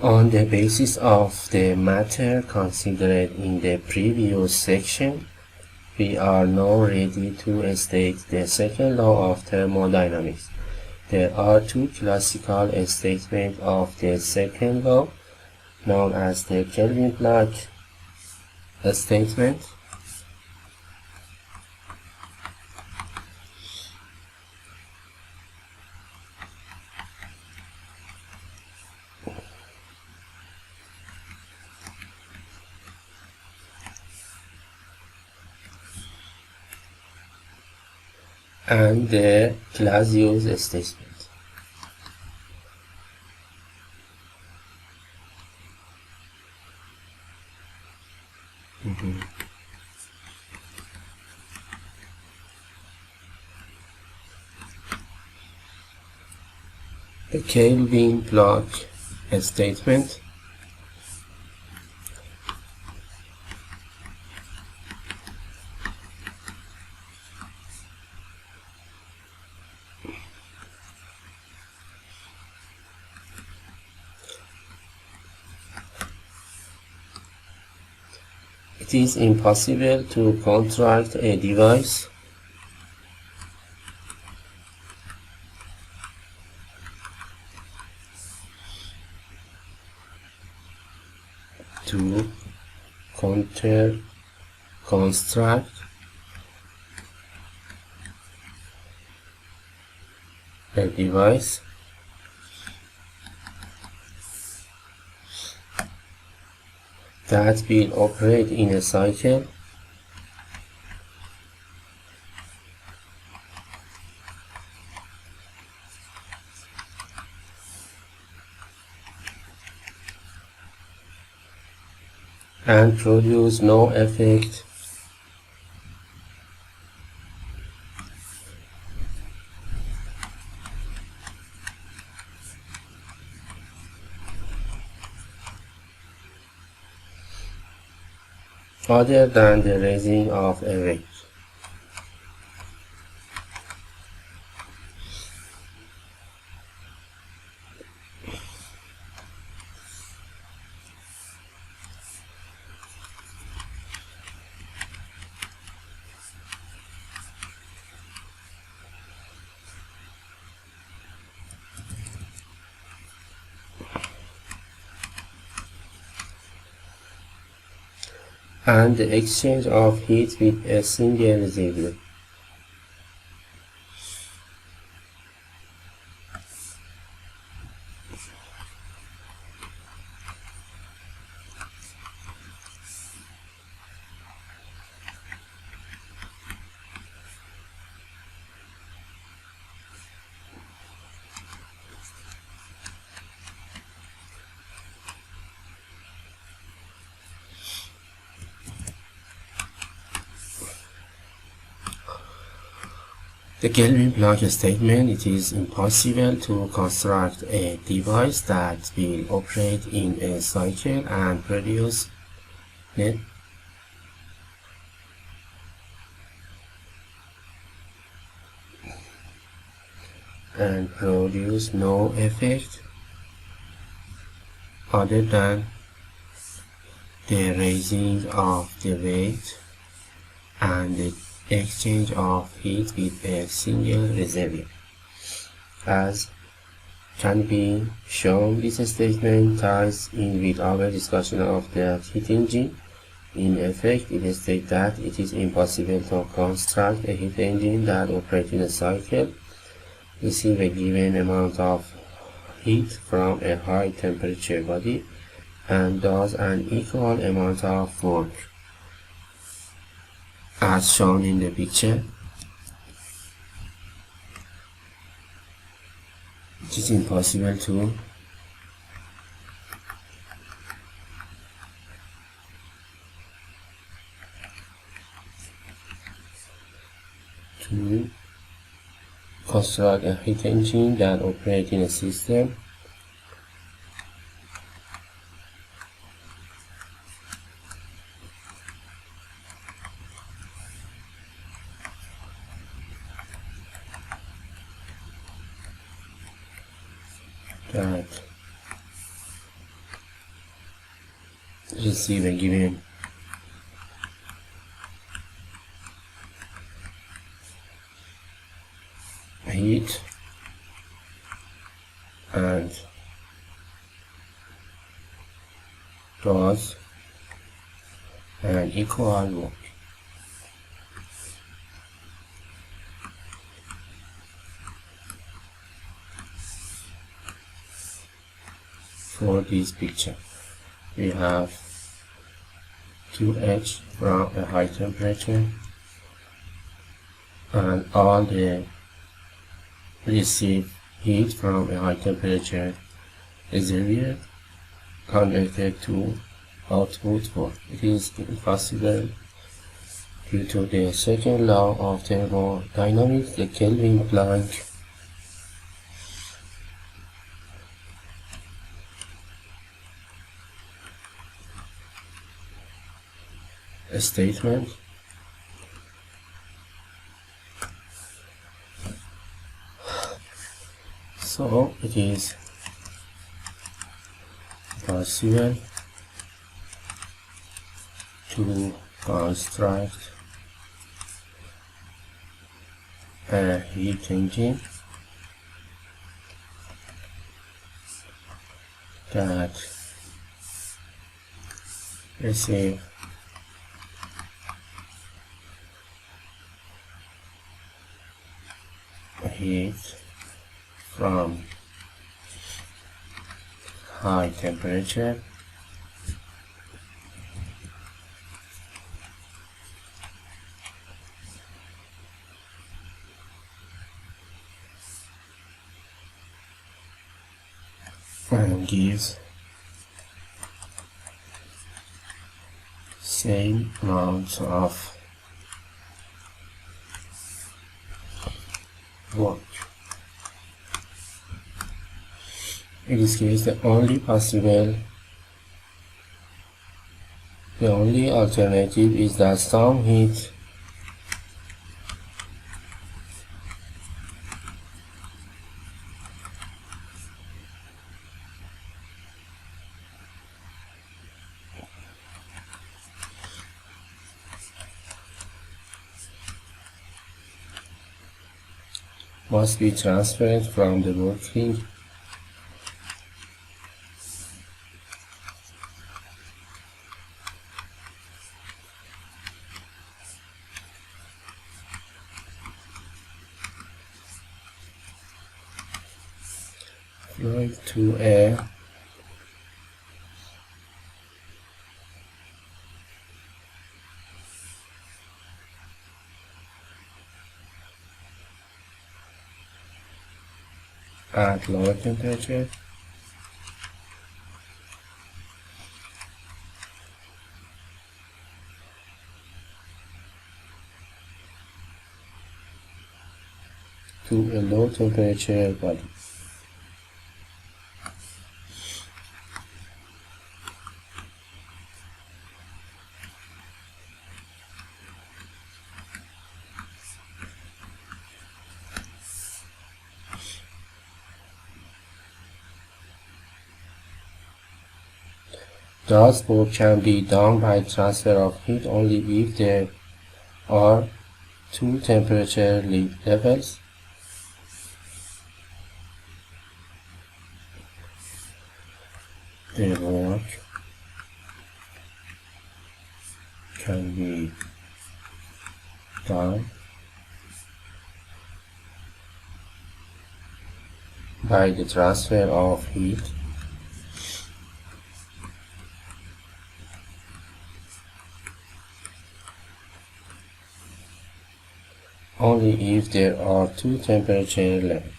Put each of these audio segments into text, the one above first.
On the basis of the matter considered in the previous section, we are now ready to state the second law of thermodynamics. There are two classical statements of the second law, known as the Kelvin-Planck statement and the Clausius statement. The Kelvin-Planck statement it is impossible to construct a device to construct a device that will operate in a cycle and produce no effect other than the raising of a weight. And the exchange of heat with a single residue. The Kelvin-Planck statement: it is impossible to construct a device that will operate in a cycle and produce net no effect other than the raising of the weight and the exchange of heat with a single reservoir. As can be shown, this statement ties in with our discussion of the heat engine. In effect, it states that it is impossible to construct a heat engine that operates in a cycle, receive a given amount of heat from a high temperature body, and does an equal amount of work. As shown in the picture, it is impossible to construct a heat engine that operates in a system that receive a given heat and does an equal work. For this picture, we have 2H from a high temperature and all the received heat from a high temperature reservoir converted to output work. It is impossible due to the second law of thermodynamics, the Kelvin-Planck statement. So it is possible to construct a heat engine that receives heat from high temperature and gives same amount of work. In this case, the only alternative is that some heat must be transferred from the working fluid to air at lower temperature to a low temperature body. Thus, work can be done by transfer of heat only if there are two temperature levels. The work can be done by the transfer of heat only if there are two temperature levels.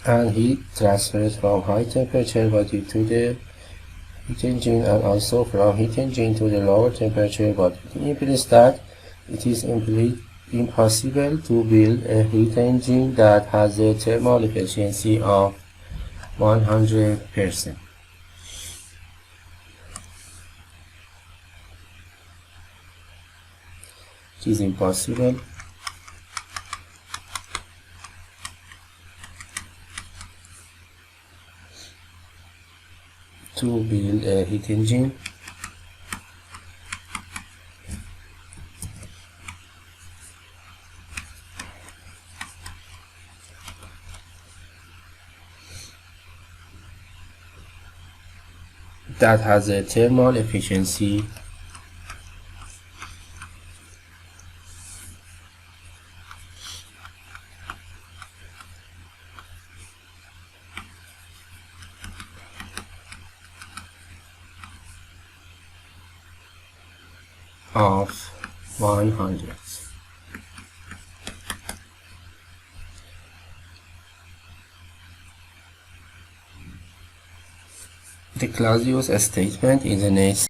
And heat transfers from high temperature body to the heat engine and also from heat engine to the lower temperature body. It implies that it is impossible to build a heat engine that has a thermal efficiency of 100%. It is impossible to build a heat engine that has a thermal efficiency of 100. The Clausius statement is the next